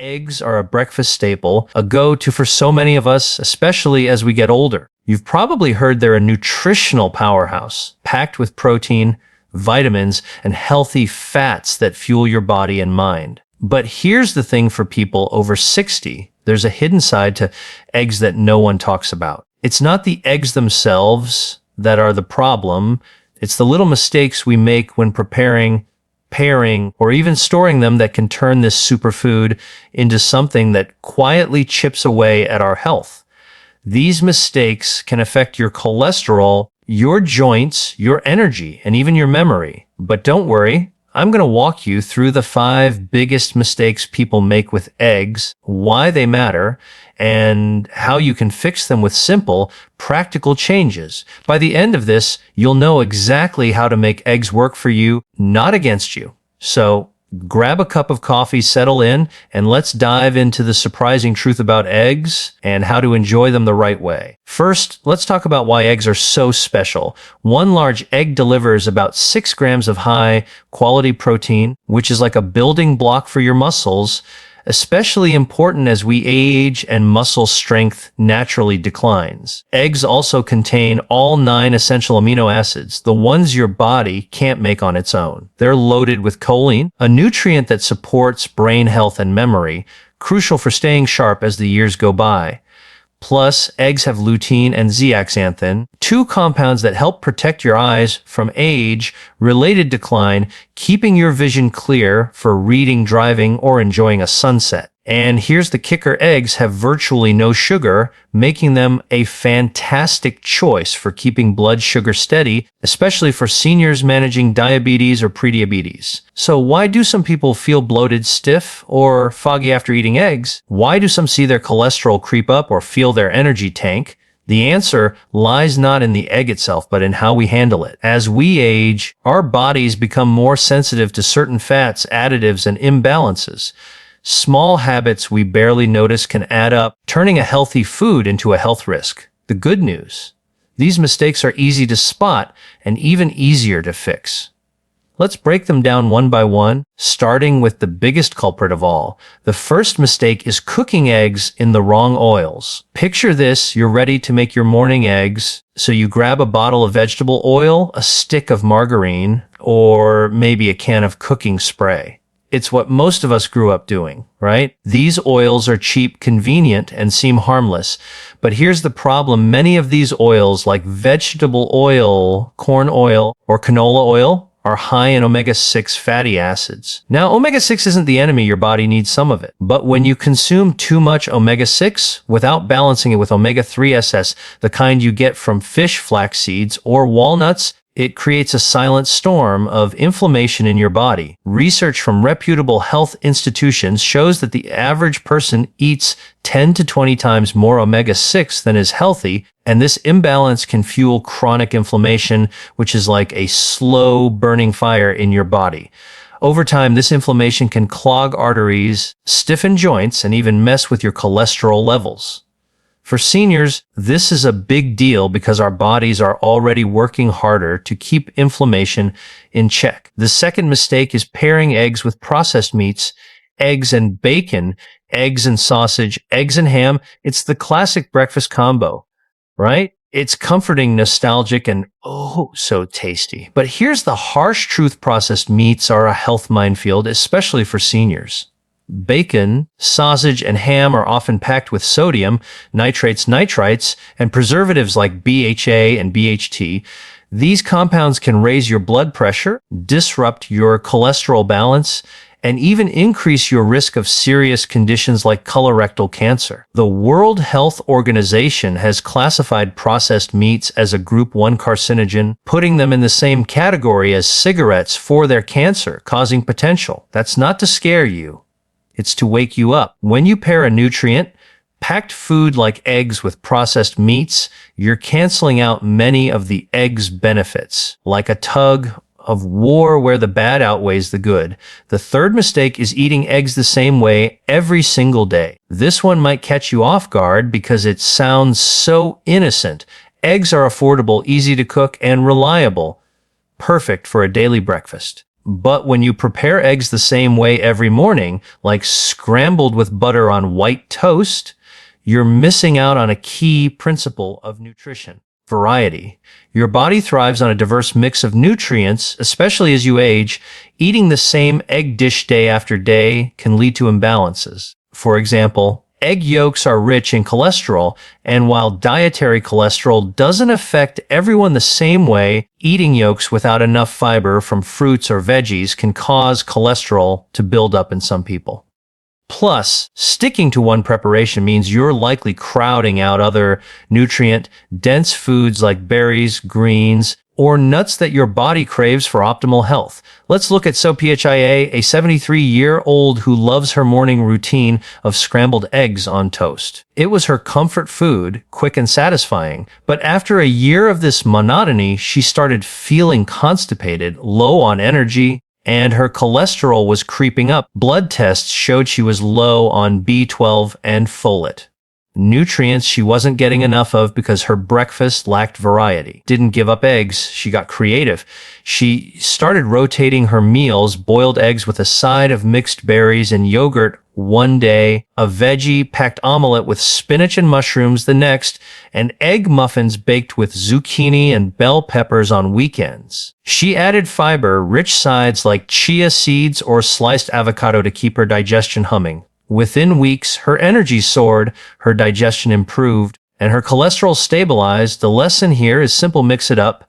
Eggs are a breakfast staple, a go-to for so many of us, especially as we get older. You've probably heard they're a nutritional powerhouse, packed with protein, vitamins, and healthy fats that fuel your body and mind. But here's the thing for people over 60, there's a hidden side to eggs that no one talks about. It's not the eggs themselves that are the problem, it's the little mistakes we make when preparing, pairing, or even storing them that can turn this superfood into something that quietly chips away at our health. These mistakes can affect your cholesterol, your joints, your energy, and even your memory. But don't worry, I'm going to walk you through the 5 biggest mistakes people make with eggs, why they matter, and how you can fix them with simple, practical changes. By the end of this, you'll know exactly how to make eggs work for you, not against you. So grab a cup of coffee, settle in, and let's dive into the surprising truth about eggs and how to enjoy them the right way. First, let's talk about why eggs are so special. One large egg delivers about 6 grams of high-quality protein, which is like a building block for your muscles, especially important as we age and muscle strength naturally declines. Eggs also contain all 9 essential amino acids, the ones your body can't make on its own. They're loaded with choline, a nutrient that supports brain health and memory, crucial for staying sharp as the years go by. Plus, eggs have lutein and zeaxanthin, 2 compounds that help protect your eyes from age-related decline, keeping your vision clear for reading, driving, or enjoying a sunset. And here's the kicker, eggs have virtually no sugar, making them a fantastic choice for keeping blood sugar steady, especially for seniors managing diabetes or prediabetes. So why do some people feel bloated, stiff, or foggy after eating eggs? Why do some see their cholesterol creep up or feel their energy tank? The answer lies not in the egg itself, but in how we handle it. As we age, our bodies become more sensitive to certain fats, additives, and imbalances. Small habits we barely notice can add up, turning a healthy food into a health risk. The good news: these mistakes are easy to spot and even easier to fix. Let's break them down one by one, starting with the biggest culprit of all. The first mistake is cooking eggs in the wrong oils. Picture this: you're ready to make your morning eggs, so you grab a bottle of vegetable oil, a stick of margarine, or maybe a can of cooking spray. It's what most of us grew up doing, right? These oils are cheap, convenient, and seem harmless. But here's the problem. Many of these oils, like vegetable oil, corn oil, or canola oil, are high in omega-6 fatty acids. Now, omega-6 isn't the enemy, your body needs some of it. But when you consume too much omega-6 without balancing it with omega-3 SS, the kind you get from fish, flax seeds, or walnuts, it creates a silent storm of inflammation in your body. Research from reputable health institutions shows that the average person eats 10 to 20 times more omega-6 than is healthy, and this imbalance can fuel chronic inflammation, which is like a slow burning fire in your body. Over time, this inflammation can clog arteries, stiffen joints, and even mess with your cholesterol levels. For seniors, this is a big deal because our bodies are already working harder to keep inflammation in check. The second mistake is pairing eggs with processed meats, eggs and bacon, eggs and sausage, eggs and ham. It's the classic breakfast combo, right? It's comforting, nostalgic, and oh, so tasty. But here's the harsh truth: processed meats are a health minefield, especially for seniors. Bacon, sausage, and ham are often packed with sodium, nitrates, nitrites, and preservatives like BHA and BHT. These compounds can raise your blood pressure, disrupt your cholesterol balance, and even increase your risk of serious conditions like colorectal cancer. The World Health Organization has classified processed meats as a Group 1 carcinogen, putting them in the same category as cigarettes for their cancer-causing potential. That's not to scare you. It's to wake you up. When you pair a nutrient-packed food like eggs with processed meats, you're canceling out many of the egg's benefits, like a tug of war where the bad outweighs the good. The third mistake is eating eggs the same way every single day. This one might catch you off guard because it sounds so innocent. Eggs are affordable, easy to cook, and reliable, perfect for a daily breakfast. But when you prepare eggs the same way every morning, like scrambled with butter on white toast, you're missing out on a key principle of nutrition: variety. Your body thrives on a diverse mix of nutrients, especially as you age. Eating the same egg dish day after day can lead to imbalances. For example, egg yolks are rich in cholesterol, and while dietary cholesterol doesn't affect everyone the same way, eating yolks without enough fiber from fruits or veggies can cause cholesterol to build up in some people. Plus, sticking to one preparation means you're likely crowding out other nutrient-dense foods like berries, greens, or nuts that your body craves for optimal health. Let's look at Sophia, a 73-year-old who loves her morning routine of scrambled eggs on toast. It was her comfort food, quick and satisfying. But after a year of this monotony, she started feeling constipated, low on energy, and her cholesterol was creeping up. Blood tests showed she was low on B12 and folate, nutrients she wasn't getting enough of because her breakfast lacked variety. Didn't give up eggs, she got creative. She started rotating her meals: boiled eggs with a side of mixed berries and yogurt one day, a veggie-packed omelet with spinach and mushrooms the next, and egg muffins baked with zucchini and bell peppers on weekends. She added fiber, rich sides like chia seeds or sliced avocado to keep her digestion humming. Within weeks, her energy soared, her digestion improved, and her cholesterol stabilized. The lesson here is simple: mix it up.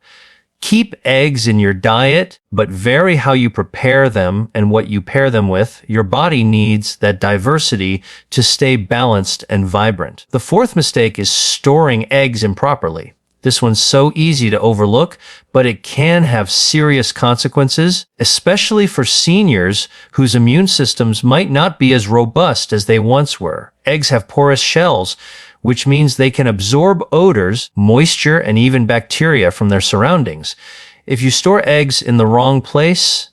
Keep eggs in your diet, but vary how you prepare them and what you pair them with. Your body needs that diversity to stay balanced and vibrant. The fourth mistake is storing eggs improperly. This one's so easy to overlook, but it can have serious consequences, especially for seniors whose immune systems might not be as robust as they once were. Eggs have porous shells, which means they can absorb odors, moisture, and even bacteria from their surroundings. If you store eggs in the wrong place,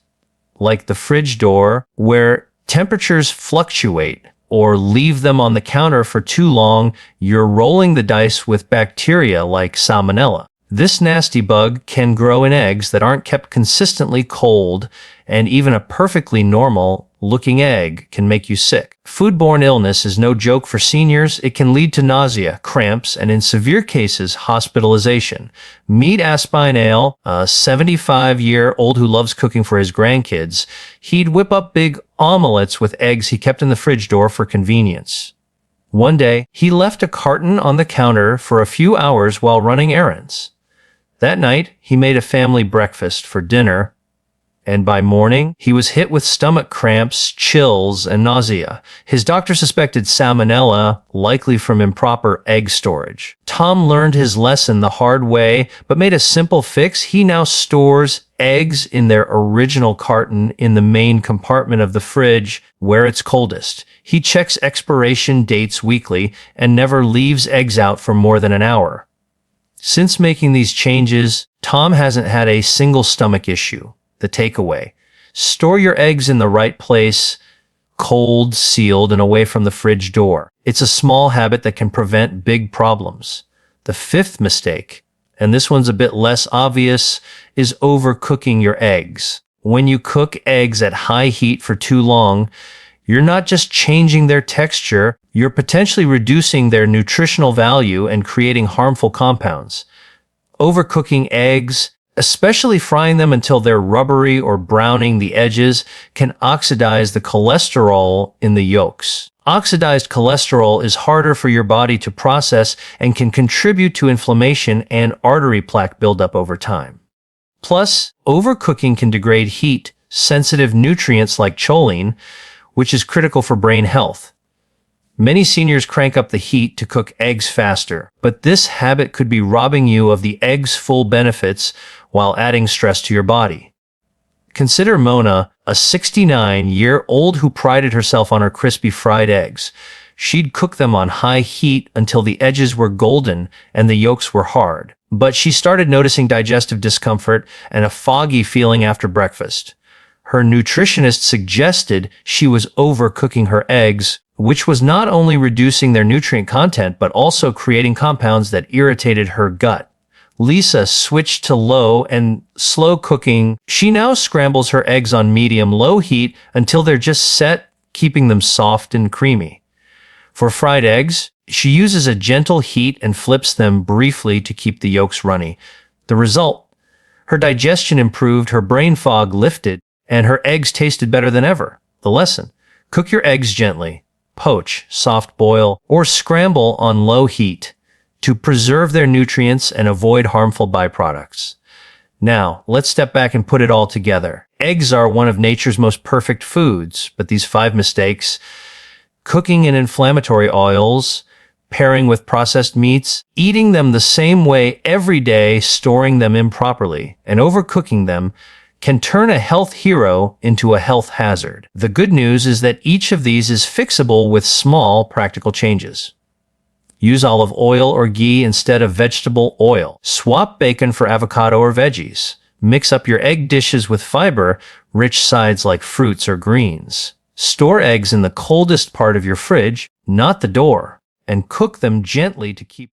like the fridge door, where temperatures fluctuate, or leave them on the counter for too long, you're rolling the dice with bacteria like salmonella. This nasty bug can grow in eggs that aren't kept consistently cold, and even a perfectly normal-looking egg can make you sick. Foodborne illness is no joke for seniors. It can lead to nausea, cramps, and in severe cases, hospitalization. Meet Aspinall, a 75-year-old who loves cooking for his grandkids. He'd whip up big omelets with eggs he kept in the fridge door for convenience. One day, he left a carton on the counter for a few hours while running errands. That night, he made a family breakfast for dinner, and by morning, he was hit with stomach cramps, chills, and nausea. His doctor suspected salmonella, likely from improper egg storage. Tom learned his lesson the hard way, but made a simple fix. He now stores eggs in their original carton in the main compartment of the fridge, where it's coldest. He checks expiration dates weekly and never leaves eggs out for more than an hour. Since making these changes, Tom hasn't had a single stomach issue. The takeaway: store your eggs in the right place, cold, sealed, and away from the fridge door. It's a small habit that can prevent big problems. The fifth mistake, and this one's a bit less obvious, is overcooking your eggs. When you cook eggs at high heat for too long, you're not just changing their texture, you're potentially reducing their nutritional value and creating harmful compounds. Overcooking eggs, especially frying them until they're rubbery or browning the edges, can oxidize the cholesterol in the yolks. Oxidized cholesterol is harder for your body to process and can contribute to inflammation and artery plaque buildup over time. Plus, overcooking can degrade heat-sensitive nutrients like choline, which is critical for brain health. Many seniors crank up the heat to cook eggs faster, but this habit could be robbing you of the egg's full benefits while adding stress to your body. Consider Mona, a 69-year-old who prided herself on her crispy fried eggs. She'd cook them on high heat until the edges were golden and the yolks were hard. But she started noticing digestive discomfort and a foggy feeling after breakfast. Her nutritionist suggested she was overcooking her eggs, which was not only reducing their nutrient content but also creating compounds that irritated her gut. Lisa switched to low and slow cooking. She now scrambles her eggs on medium-low heat until they're just set, keeping them soft and creamy. For fried eggs, she uses a gentle heat and flips them briefly to keep the yolks runny. The result? Her digestion improved, her brain fog lifted, and her eggs tasted better than ever. The lesson: cook your eggs gently, poach, soft boil, or scramble on low heat to preserve their nutrients and avoid harmful byproducts. Now, let's step back and put it all together. Eggs are one of nature's most perfect foods, but these 5 mistakes: cooking in inflammatory oils, pairing with processed meats, eating them the same way every day, storing them improperly, and overcooking them can turn a health hero into a health hazard. The good news is that each of these is fixable with small, practical changes. Use olive oil or ghee instead of vegetable oil. Swap bacon for avocado or veggies. Mix up your egg dishes with fiber-rich sides like fruits or greens. Store eggs in the coldest part of your fridge, not the door, and cook them gently to keep